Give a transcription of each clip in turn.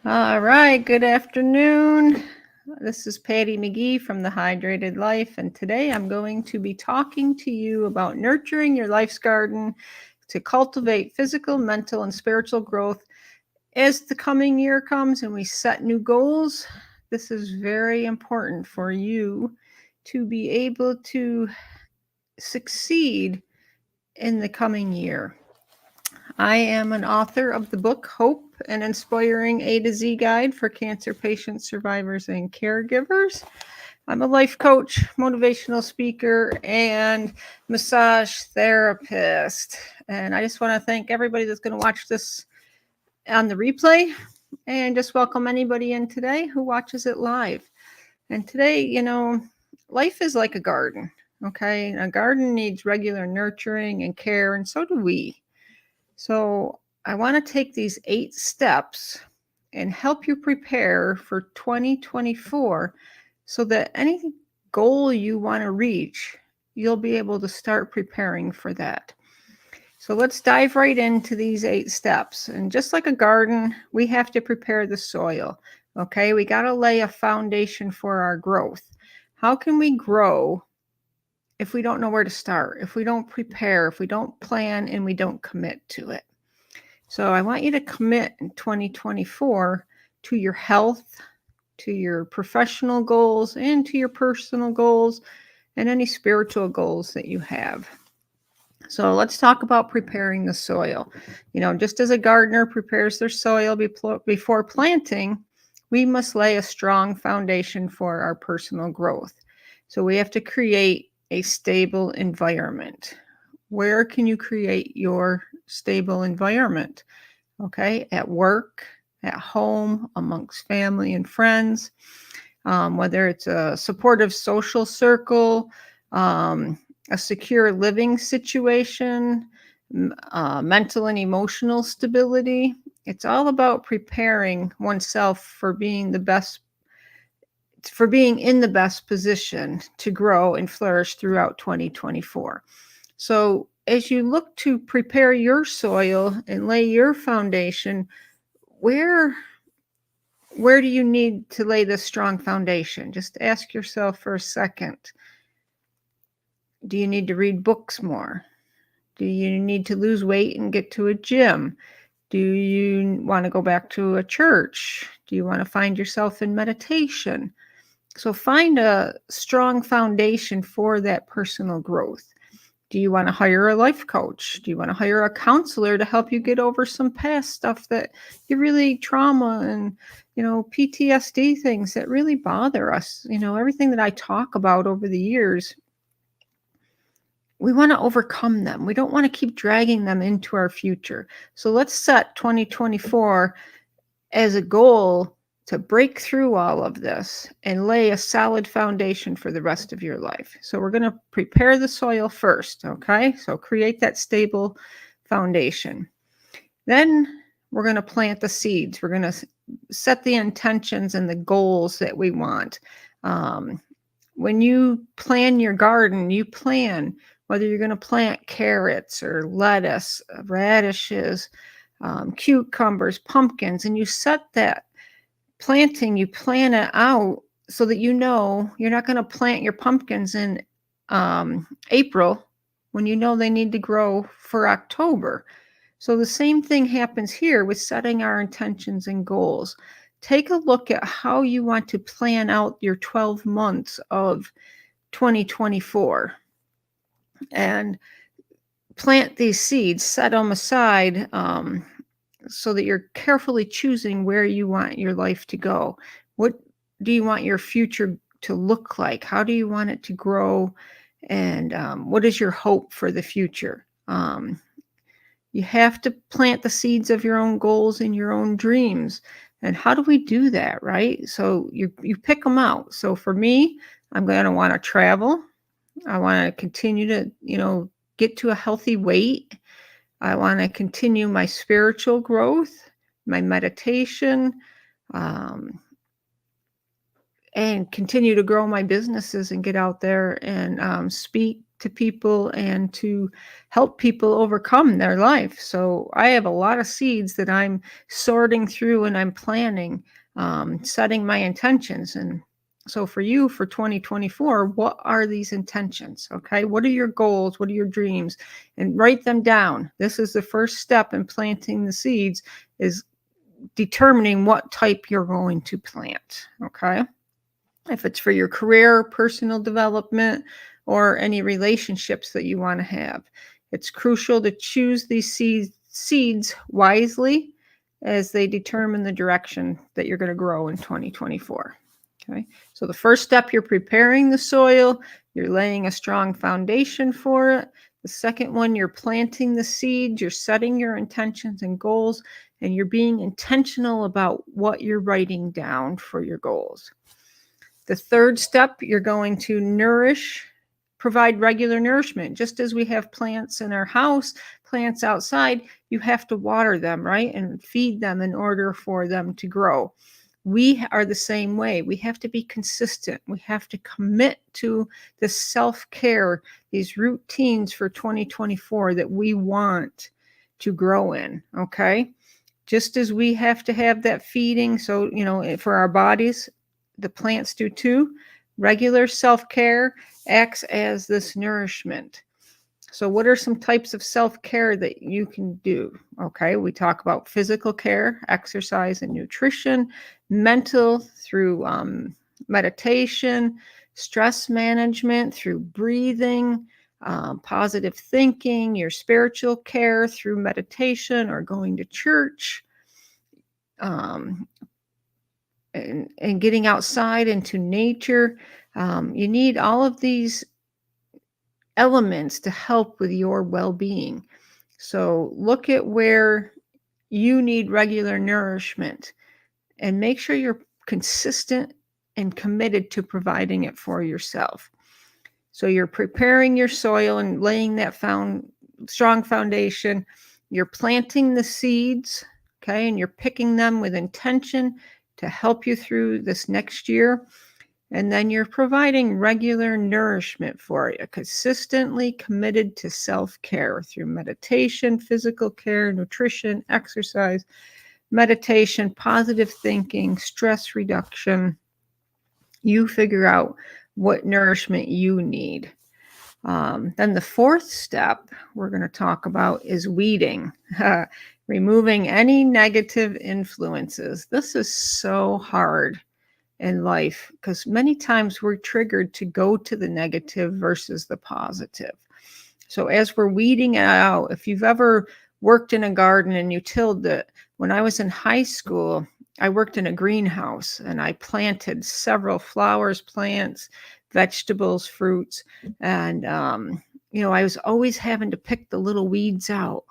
All right, good afternoon. This is Patty McGee from The Hydrated Life, and today I'm going to be talking to you about nurturing your life's garden to cultivate physical, mental, and spiritual growth as the coming year comes and we set new goals. This is very important for you to be able to succeed in the coming year. I am an author of the book Hope, an Inspiring A to Z Guide for Cancer Patients, Survivors, and Caregivers. I'm a life coach, motivational speaker, and massage therapist. And I just want to thank everybody that's going to watch this on the replay and just welcome anybody in today who watches it live. And today, life is like a garden, okay? A garden needs regular nurturing and care, and so do we. So I want to take these 8 steps and help you prepare for 2024 so that any goal you want to reach, you'll be able to start preparing for that. So let's dive right into these 8 steps. And just like a garden, we have to prepare the soil. Okay, we got to lay a foundation for our growth. How can we grow if we don't know where to start, if we don't prepare, if we don't plan, and we don't commit to it? So I want you to commit in 2024 to your health, to your professional goals, and to your personal goals, and any spiritual goals that you have. So let's talk about preparing the soil. Just as a gardener prepares their soil before planting, we must lay a strong foundation for our personal growth. So we have to create a stable environment. Where can you create your stable environment? Okay, at work, at home, amongst family and friends, whether it's a supportive social circle, a secure living situation, mental and emotional stability. It's all about preparing oneself for being in the best position to grow and flourish throughout 2024. So as you look to prepare your soil and lay your foundation, where do you need to lay this strong foundation? Just ask yourself for a second. Do you need to read books more? Do you need to lose weight and get to a gym? Do you want to go back to a church? Do you want to find yourself in meditation? So find a strong foundation for that personal growth. Do you want to hire a life coach? Do you want to hire a counselor to help you get over some past stuff that you really trauma and, PTSD things that really bother us? Everything that I talk about over the years, we want to overcome them. We don't want to keep dragging them into our future. So let's set 2024 as a goal to break through all of this and lay a solid foundation for the rest of your life. So we're going to prepare the soil first, okay? So create that stable foundation. Then we're going to plant the seeds. We're going to set the intentions and the goals that we want. When you plan your garden, you plan whether you're going to plant carrots or lettuce, radishes, cucumbers, pumpkins, and you set that planting, you plan it out so that you're not going to plant your pumpkins in April when they need to grow for October. So the same thing happens here with setting our intentions and goals. Take a look at how you want to plan out your 12 months of 2024 and plant these seeds, set them aside, so that you're carefully choosing where you want your life to go. What do you want your future to look like? How do you want it to grow? And what is your hope for the future? You have to plant the seeds of your own goals and your own dreams. And how do we do that, right? So you pick them out. So for me, I'm going to want to travel. I want to continue to, get to a healthy weight. I want to continue my spiritual growth, my meditation, and continue to grow my businesses and get out there and speak to people and to help people overcome their life. So I have a lot of seeds that I'm sorting through and I'm planning, setting my intentions. And so for you, for 2024, what are these intentions? Okay. What are your goals? What are your dreams? And write them down. This is the first step in planting the seeds, is determining what type you're going to plant. Okay. If it's for your career, personal development, or any relationships that you want to have. It's crucial to choose these seeds wisely, as they determine the direction that you're going to grow in 2024. Okay, so the first step, you're preparing the soil, you're laying a strong foundation for it. The second one, you're planting the seeds, you're setting your intentions and goals, and you're being intentional about what you're writing down for your goals. The third step, you're going to provide regular nourishment. Just as we have plants in our house, plants outside, you have to water them, right? And feed them in order for them to grow. We are the same way. We have to be consistent. We have to commit to the self-care, these routines for 2024 that we want to grow in, okay? Just as we have to have that feeding, so, for our bodies, the plants do too. Regular self-care acts as this nourishment. So what are some types of self-care that you can do? Okay, we talk about physical care, exercise and nutrition, mental through meditation, stress management through breathing, positive thinking, your spiritual care through meditation or going to church, and getting outside into nature. You need all of these elements to help with your well-being. So look at where you need regular nourishment and make sure you're consistent and committed to providing it for yourself. So you're preparing your soil and laying that strong foundation. You're planting the seeds, okay, and you're picking them with intention to help you through this next year. And then you're providing regular nourishment for you, consistently committed to self-care through meditation, physical care, nutrition, exercise, meditation, positive thinking, stress reduction. You figure out what nourishment you need. Then the fourth step we're going to talk about is weeding, removing any negative influences. This is so hard in life because many times we're triggered to go to the negative versus the positive. So as we're weeding it out, if you've ever worked in a garden and you tilled it, when I was in high school, I worked in a greenhouse and I planted several flowers, plants, vegetables, fruits, and I was always having to pick the little weeds out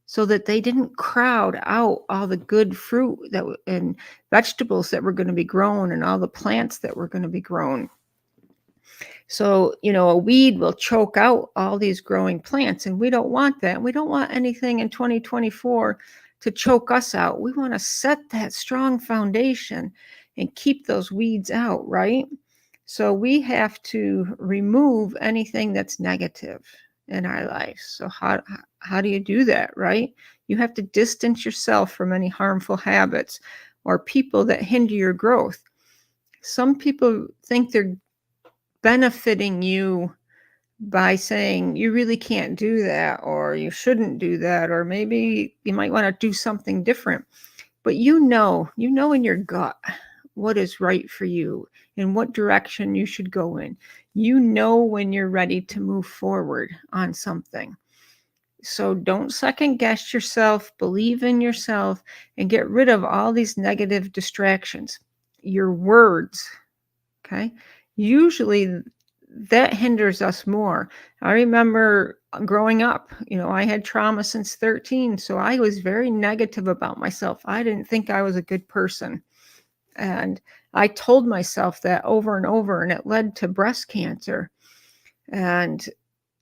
so that they didn't crowd out all the good fruit and vegetables that were going to be grown and all the plants that were going to be grown. So, a weed will choke out all these growing plants, and we don't want that. We don't want anything in 2024 to choke us out. We want to set that strong foundation and keep those weeds out, right? So we have to remove anything that's negative in our life. So how do you do that, right? You have to distance yourself from any harmful habits or people that hinder your growth. Some people think they're benefiting you by saying you really can't do that, or you shouldn't do that, or maybe you might want to do something different. But you know in your gut what is right for you and what direction you should go in. You know when you're ready to move forward on something. So don't second guess yourself, believe in yourself, and get rid of all these negative distractions. Your words, okay? Usually that hinders us more. I remember growing up, I had trauma since 13, so I was very negative about myself. I didn't think I was a good person. And I told myself that over and over, and it led to breast cancer. And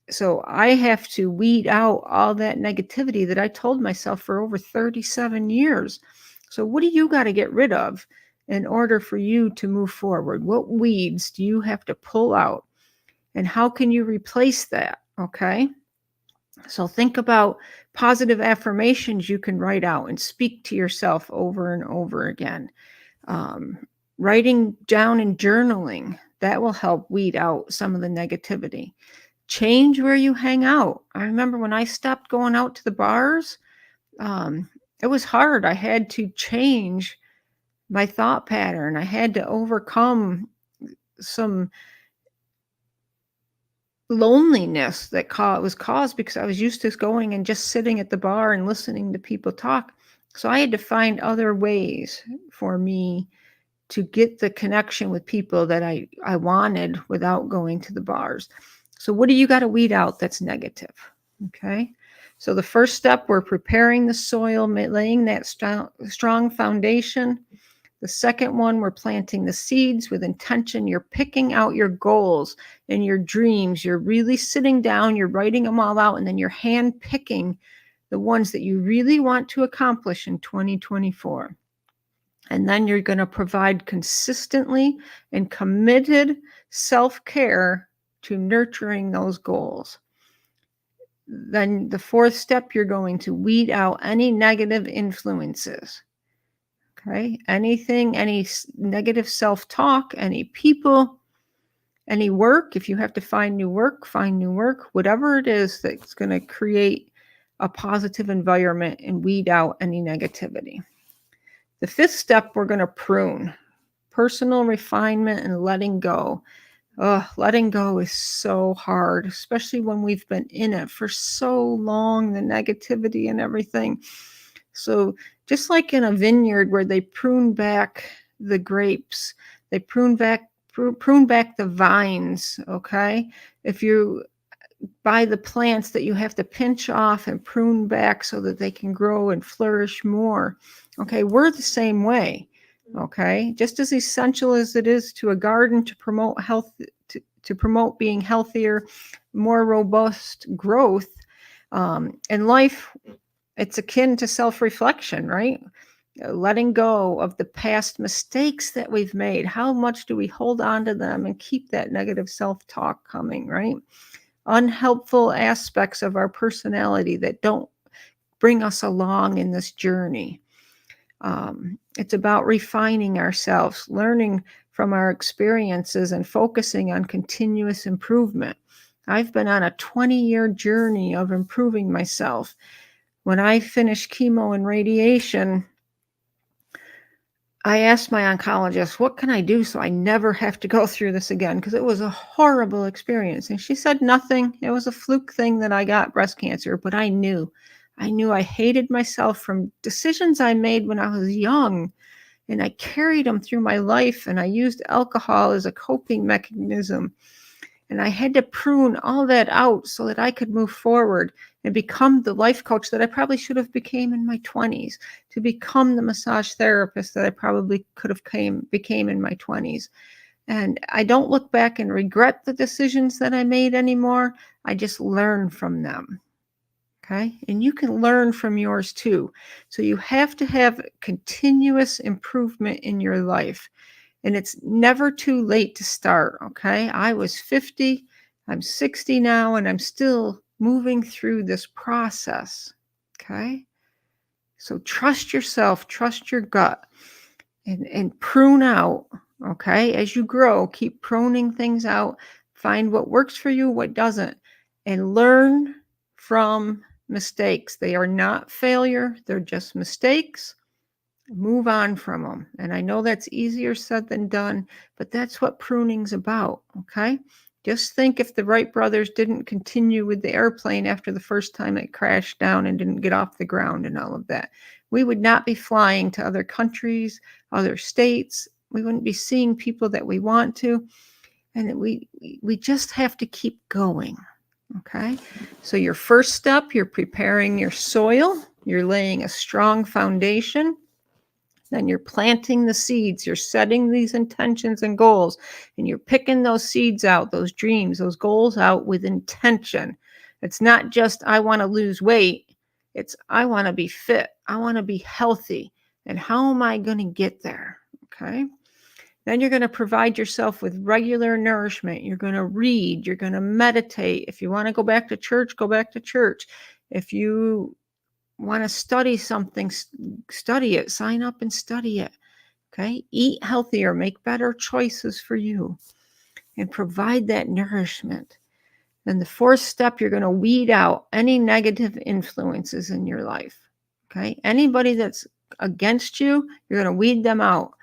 so I have to weed out all that negativity that I told myself for over 37 years. So what do you got to get rid of in order for you to move forward? What weeds do you have to pull out? And how can you replace that? Okay. So think about positive affirmations you can write out and speak to yourself over and over again. Um, Writing down and journaling, that will help weed out some of the negativity. Change where you hang out. I remember when I stopped going out to the bars, um, it was hard. I had to change my thought pattern. I had to overcome some loneliness that was caused because I was used to going and just sitting at the bar and listening to people talk. So I had to find other ways for me to get the connection with people that I wanted without going to the bars. So what do you got to weed out that's negative? Okay. So the first step, we're preparing the soil, laying that strong foundation. The second one, we're planting the seeds with intention. You're picking out your goals and your dreams. You're really sitting down, you're writing them all out, and then you're hand picking the ones that you really want to accomplish in 2024. And then you're going to provide consistently and committed self-care to nurturing those goals. Then the fourth step, you're going to weed out any negative influences. Okay. Anything, any negative self-talk, any people, any work. If you have to find new work, whatever it is that's going to create a positive environment and weed out any negativity. The fifth step, we're going to prune. Personal refinement and letting go. Letting go is so hard, especially when we've been in it for so long, the negativity and everything. So just like in a vineyard where they prune back the grapes, they prune back the vines, okay? If you buy the plants that you have to pinch off and prune back so that they can grow and flourish more. Okay, we're the same way. Okay, just as essential as it is to a garden to promote health, to promote being healthier, more robust growth in life, it's akin to self-reflection, right? Letting go of the past mistakes that we've made. How much do we hold on to them and keep that negative self-talk coming, right? Unhelpful aspects of our personality that don't bring us along in this journey. It's about refining ourselves, learning from our experiences, and focusing on continuous improvement. I've been on a 20-year journey of improving myself. When I finished chemo and radiation, I asked my oncologist, what can I do so I never have to go through this again? Because it was a horrible experience. And she said nothing. It was a fluke thing that I got breast cancer, but I knew I hated myself from decisions I made when I was young, and I carried them through my life, and I used alcohol as a coping mechanism. And I had to prune all that out so that I could move forward and become the life coach that I probably should have became in my 20s, to become the massage therapist that I probably could have became in my 20s. And I don't look back and regret the decisions that I made anymore. I just learn from them. Okay. And you can learn from yours too. So you have to have continuous improvement in your life. And it's never too late to start. Okay. I was 50, I'm 60 now, and I'm still moving through this process. Okay. So trust yourself, trust your gut, and prune out. Okay. As you grow, keep pruning things out, find what works for you, what doesn't, and learn from mistakes. They are not failure, they're just mistakes. Move on from them. And I know that's easier said than done, but that's what pruning's about. Okay. Just think if the Wright brothers didn't continue with the airplane after the first time it crashed down and didn't get off the ground and all of that, we would not be flying to other countries, other states. We wouldn't be seeing people that we want to. And we just have to keep going. Okay. So your first step, you're preparing your soil. You're laying a strong foundation. Then you're planting the seeds. You're setting these intentions and goals, and you're picking those seeds out, those dreams, those goals out with intention. It's not just, I want to lose weight. It's, I want to be fit. I want to be healthy. And how am I going to get there? Okay. Then you're going to provide yourself with regular nourishment. You're going to read. You're going to meditate. If you want to go back to church, go back to church. If you want to study something, study it. Sign up and study it. Okay? Eat healthier. Make better choices for you. And provide that nourishment. Then the fourth step, you're going to weed out any negative influences in your life. Okay? Anybody that's against you, you're going to weed them out.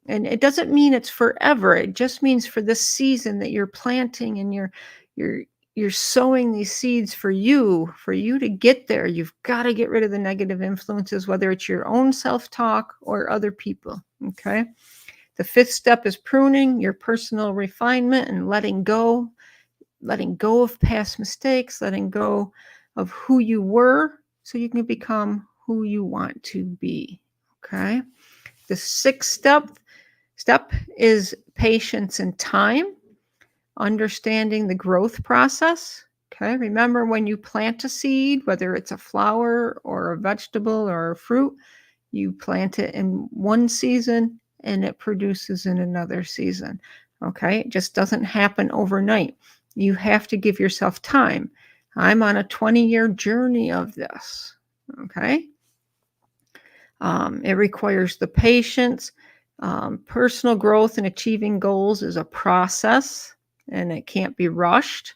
And it doesn't mean it's forever. It just means for this season that you're planting and you're sowing these seeds for you to get there. You've got to get rid of the negative influences, whether it's your own self-talk or other people. Okay? The fifth step is pruning, your personal refinement, and letting go of past mistakes, letting go of who you were so you can become who you want to be. Okay? The sixth step is patience and time, understanding the growth process. Okay, remember when you plant a seed, whether it's a flower or a vegetable or a fruit, you plant it in one season and it produces in another season. Okay, it just doesn't happen overnight. You have to give yourself time. I'm on a 20-year journey of this. Okay, it requires the patience. Personal growth and achieving goals is a process and it can't be rushed.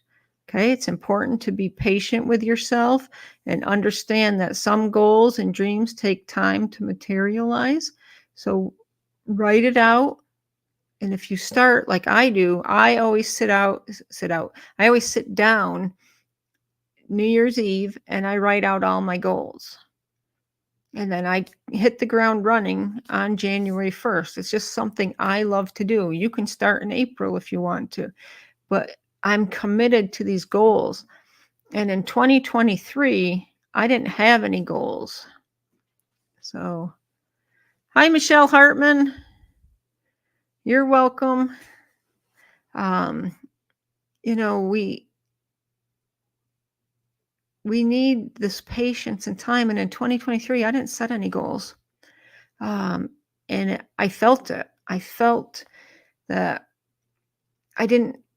Okay, it's important to be patient with yourself and understand that some goals and dreams take time to materialize. So write it out. And if you start like I do, I always I always sit down New Year's Eve and I write out all my goals. And then I hit the ground running on January 1st. It's just something I love to do. You can start in April if you want to, but I'm committed to these goals. And in 2023, I didn't have any goals. So, hi, Michelle Hartman. You're welcome. We need this patience and time. And in 2023, I didn't set any goals. And I felt it. I felt that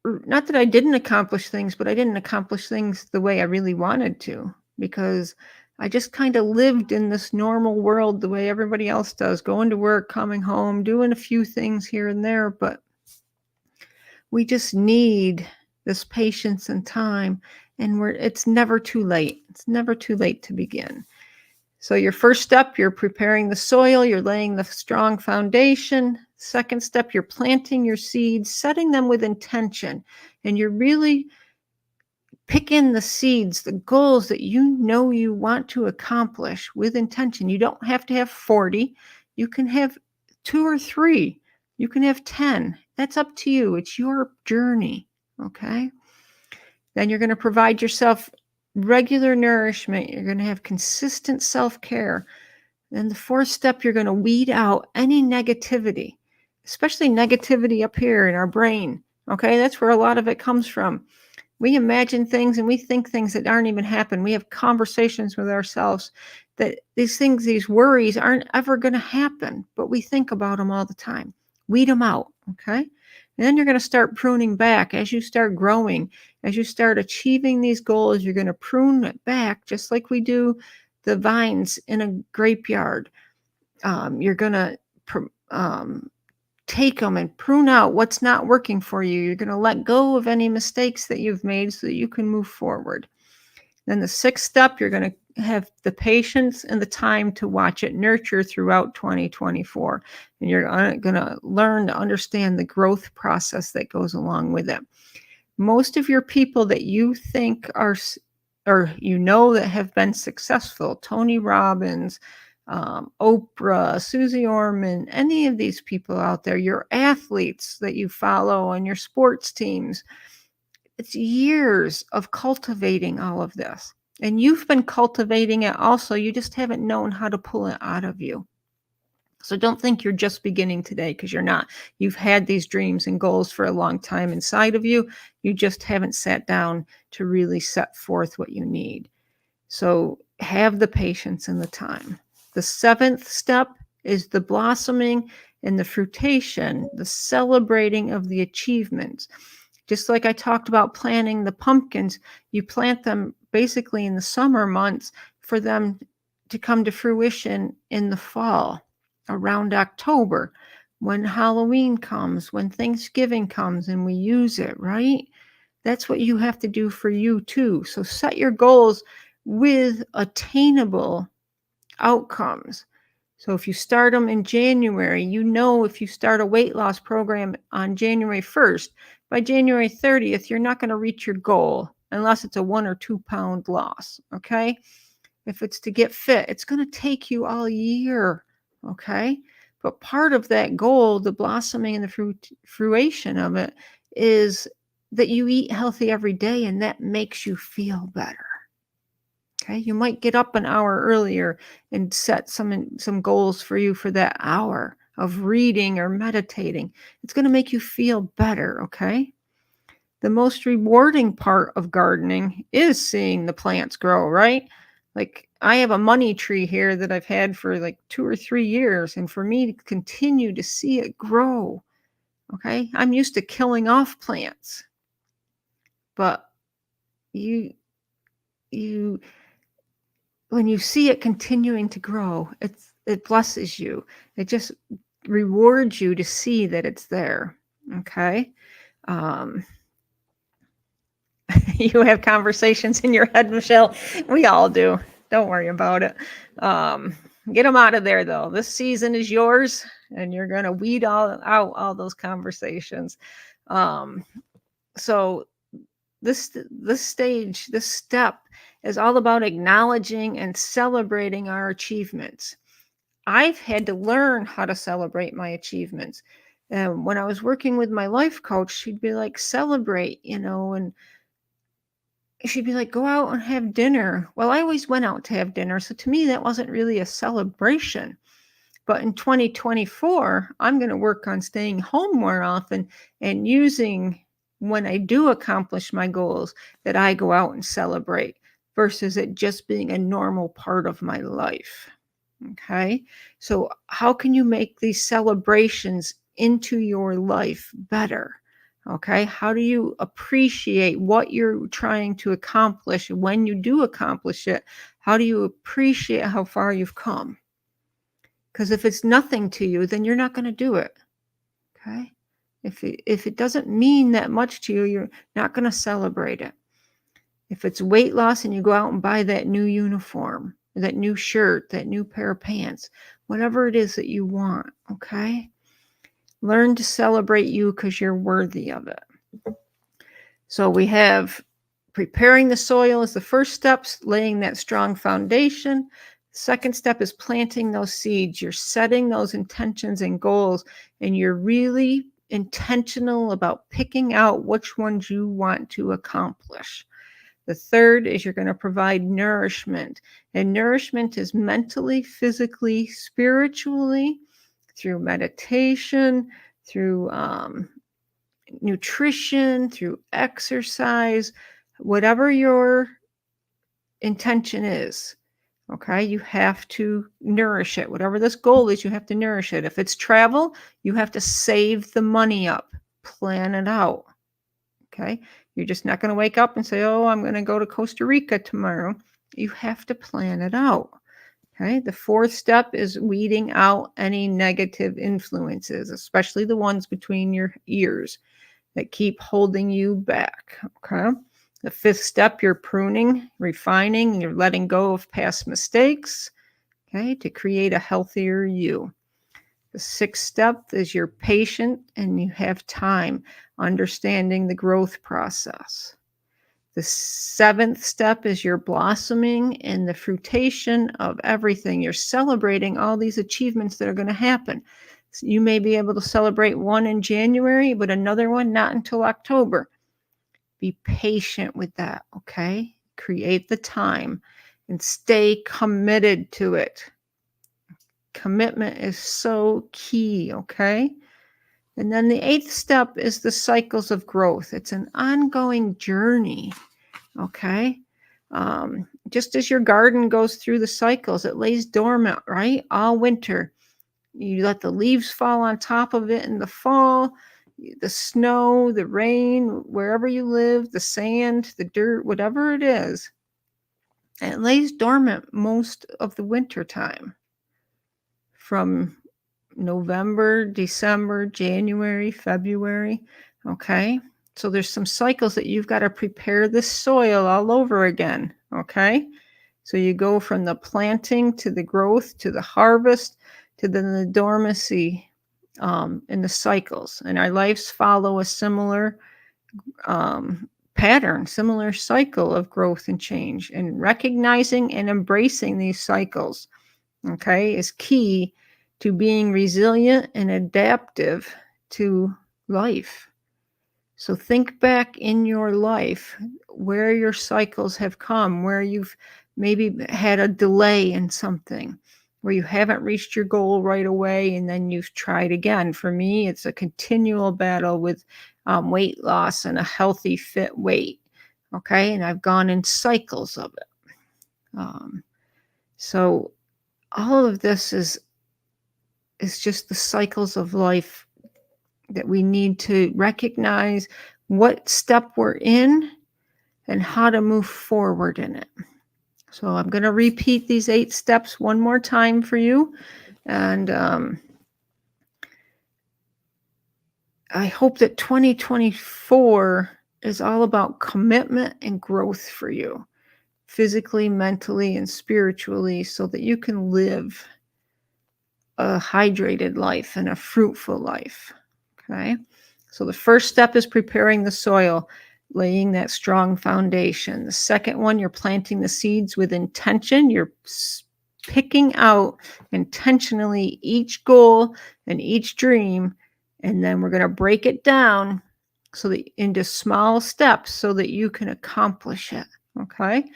not that I didn't accomplish things, but I didn't accomplish things the way I really wanted to, because I just kind of lived in this normal world the way everybody else does, going to work, coming home, doing a few things here and there. But we just need this patience and time, and it's never too late. It's never too late to begin. So your first step, you're preparing the soil, you're laying the strong foundation. Second step, you're planting your seeds, setting them with intention, and you're really picking the seeds, the goals that you know you want to accomplish with intention. You don't have to have 40. You can have 2 or 3. You can have 10. That's up to you. It's your journey, okay? Then you're going to provide yourself regular nourishment. You're going to have consistent self-care. Then the fourth step, you're going to weed out any negativity, especially negativity up here in our brain. Okay, that's where a lot of it comes from. We imagine things and we think things that aren't even happening. We have conversations with ourselves that these worries aren't ever going to happen, but we think about them all the time. Weed them out, okay? And then you're going to start pruning back as you start growing. As you start achieving these goals, you're going to prune it back just like we do the vines in a grapeyard. You're going to take them and prune out what's not working for you. You're going to let go of any mistakes that you've made so that you can move forward. Then the sixth step, you're going to have the patience and the time to watch it nurture throughout 2024. And you're going to learn to understand the growth process that goes along with it. Most of your people that you think are, or that have been successful, Tony Robbins, Oprah, Susie Orman, any of these people out there, your athletes that you follow on your sports teams, it's years of cultivating all of this. And you've been cultivating it also. You just haven't known how to pull it out of you. So don't think you're just beginning today, because you're not. You've had these dreams and goals for a long time inside of you. You just haven't sat down to really set forth what you need. So have the patience and the time. The seventh step is the blossoming and the fruitation, the celebrating of the achievements. Just like I talked about planting the pumpkins, you plant them basically in the summer months for them to come to fruition in the fall, around October, when Halloween comes, when Thanksgiving comes, and we use it, right? That's what you have to do for you too. So set your goals with attainable outcomes. So if you start them in January, if you start a weight loss program on January 1st, by January 30th, you're not going to reach your goal unless it's a 1 or 2 pound loss. Okay. If it's to get fit, it's going to take you all year. Okay. But part of that goal, the blossoming and the fruition of it, is that you eat healthy every day, and that makes you feel better. Okay, you might get up an hour earlier and set some goals for you for that hour of reading or meditating. It's going to make you feel better, okay? The most rewarding part of gardening is seeing the plants grow, right? Like I have a money tree here that I've had for like 2 or 3 years, and for me to continue to see it grow, okay? I'm used to killing off plants. But you when you see it continuing to grow, it blesses you. It just rewards you to see that it's there. Okay. You have conversations in your head, Michelle. We all do. Don't worry about it. Get them out of there, though. This season is yours, and you're going to weed out all those conversations. So this step is all about acknowledging and celebrating our achievements. I've had to learn how to celebrate my achievements. When I was working with my life coach, she'd be like, celebrate, and she'd be like, go out and have dinner. Well, I always went out to have dinner. So to me, that wasn't really a celebration. But in 2024, I'm going to work on staying home more often and using, when I do accomplish my goals, that I go out and celebrate versus it just being a normal part of my life. Okay. So how can you make these celebrations into your life better? Okay. How do you appreciate what you're trying to accomplish? When you do accomplish it, how do you appreciate how far you've come? Because if it's nothing to you, then you're not going to do it. Okay. If it doesn't mean that much to you, you're not going to celebrate it. If it's weight loss and you go out and buy that new uniform, that new shirt, that new pair of pants, whatever it is that you want, okay? Learn to celebrate you because you're worthy of it. So we have preparing the soil as the first steps, laying that strong foundation. Second step is planting those seeds. You're setting those intentions and goals, and you're really intentional about picking out which ones you want to accomplish. The third is you're going to provide nourishment. And nourishment is mentally, physically, spiritually, through meditation, through nutrition, through exercise, whatever your intention is. Okay, you have to nourish it. Whatever this goal is, you have to nourish it. If it's travel, you have to save the money up, plan it out. Okay, you're just not going to wake up and say, oh, I'm going to go to Costa Rica tomorrow. You have to plan it out. Okay, the fourth step is weeding out any negative influences, especially the ones between your ears that keep holding you back. Okay. The fifth step, you're pruning, refining, you're letting go of past mistakes, okay, to create a healthier you. The sixth step is you're patient and you have time, understanding the growth process. The seventh step is you're blossoming and the fruitation of everything. You're celebrating all these achievements that are going to happen. So you may be able to celebrate one in January, but another one not until October. Be patient with that, okay? Create the time and stay committed to it. Commitment is so key, okay? And then the eighth step is the cycles of growth. It's an ongoing journey, okay? Just as your garden goes through the cycles, it lays dormant, right? All winter. You let the leaves fall on top of it in the fall, the snow, the rain, wherever you live, the sand, the dirt, whatever it is. And it lays dormant most of the winter time from November, December, January, February. Okay. So there's some cycles that you've got to prepare the soil all over again. Okay. So you go from the planting to the growth to the harvest to then the dormancy in the cycles. And our lives follow a similar pattern, similar cycle of growth and change. And recognizing and embracing these cycles, okay, is key to being resilient and adaptive to life. So think back in your life where your cycles have come, where you've maybe had a delay in something, where you haven't reached your goal right away and then you've tried again. For me, it's a continual battle with weight loss and a healthy, fit weight. Okay. And I've gone in cycles of it. So all of this is just the cycles of life that we need to recognize what step we're in and how to move forward in it. So I'm going to repeat these 8 steps one more time for you. And I hope that 2024 is all about commitment and growth for you, physically, mentally, and spiritually, so that you can live a hydrated life and a fruitful life. Okay. So the first step is preparing the soil, laying that strong foundation. The second one, you're planting the seeds with intention. You're picking out intentionally each goal and each dream, and then we're going to break it down so that into small steps so that you can accomplish it. Okay.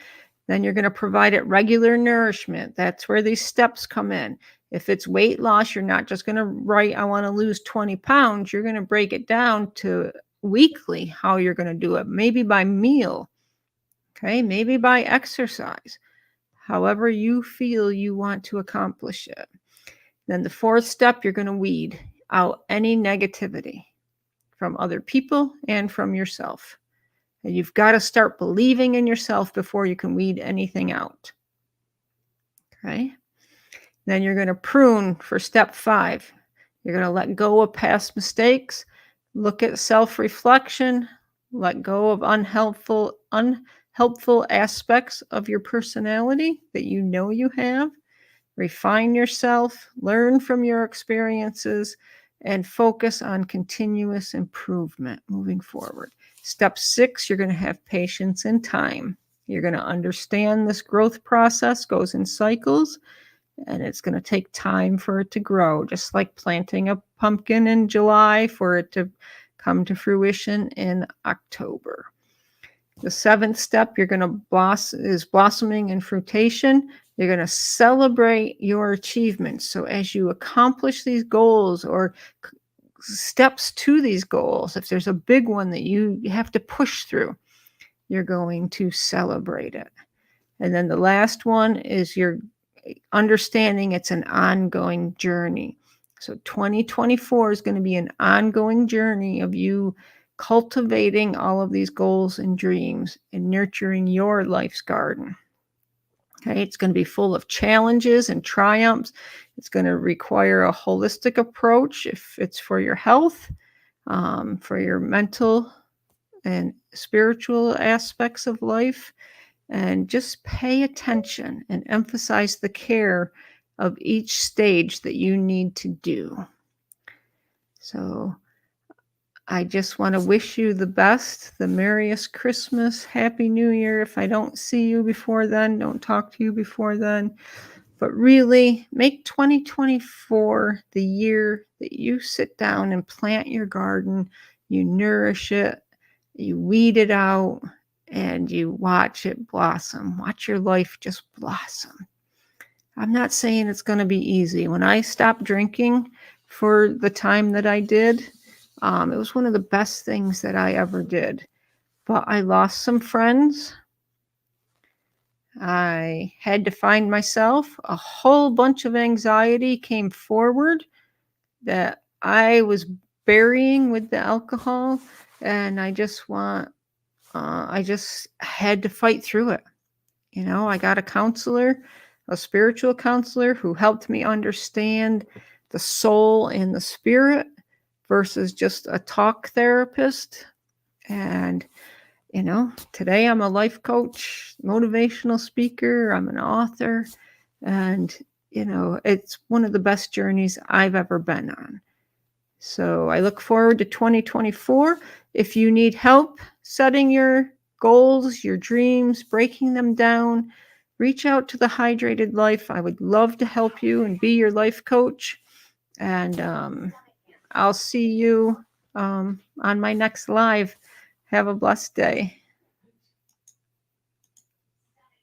Then you're going to provide it regular nourishment. That's where these steps come in. If it's weight loss, you're not just going to write, I want to lose 20 pounds. You're going to break it down to weekly how you're going to do it. Maybe by meal. Okay. Maybe by exercise. However you feel you want to accomplish it. Then the fourth step, you're going to weed out any negativity from other people and from yourself. And you've got to start believing in yourself before you can weed anything out. Okay. Then you're going to prune for step 5. You're going to let go of past mistakes, look at self-reflection, let go of unhelpful aspects of your personality that you know you have, refine yourself, learn from your experiences, and focus on continuous improvement moving forward. Step 6, you're going to have patience and time. You're going to understand this growth process goes in cycles, and it's going to take time for it to grow, just like planting a pumpkin in July for it to come to fruition in October. The 7th step you're going to is blossoming and fruition. You're going to celebrate your achievements. So as you accomplish these goals or steps to these goals, if there's a big one that you have to push through, you're going to celebrate it. And then the last one is your understanding it's an ongoing journey. So 2024 is going to be an ongoing journey of you cultivating all of these goals and dreams and nurturing your life's garden. Okay, it's going to be full of challenges and triumphs. It's going to require a holistic approach if it's for your health, for your mental and spiritual aspects of life. And just pay attention and emphasize the care of each stage that you need to do. So I just want to wish you the best, the merriest Christmas, Happy New Year. If I don't see you before then, don't talk to you before then. But really, make 2024 the year that you sit down and plant your garden, you nourish it, you weed it out, and you watch it blossom. Watch your life just blossom. I'm not saying it's going to be easy. When I stopped drinking for the time that I did, it was one of the best things that I ever did. But I lost some friends. I had to find myself. A whole bunch of anxiety came forward that I was burying with the alcohol, and I just had to fight through it. I got a counselor, a spiritual counselor who helped me understand the soul and the spirit versus just a talk therapist. And, today I'm a life coach, motivational speaker, I'm an author, and, it's one of the best journeys I've ever been on. So I look forward to 2024. If you need help setting your goals, your dreams, breaking them down, reach out to the Hydrated Life. I would love to help you and be your life coach. And I'll see you on my next live. Have a blessed day.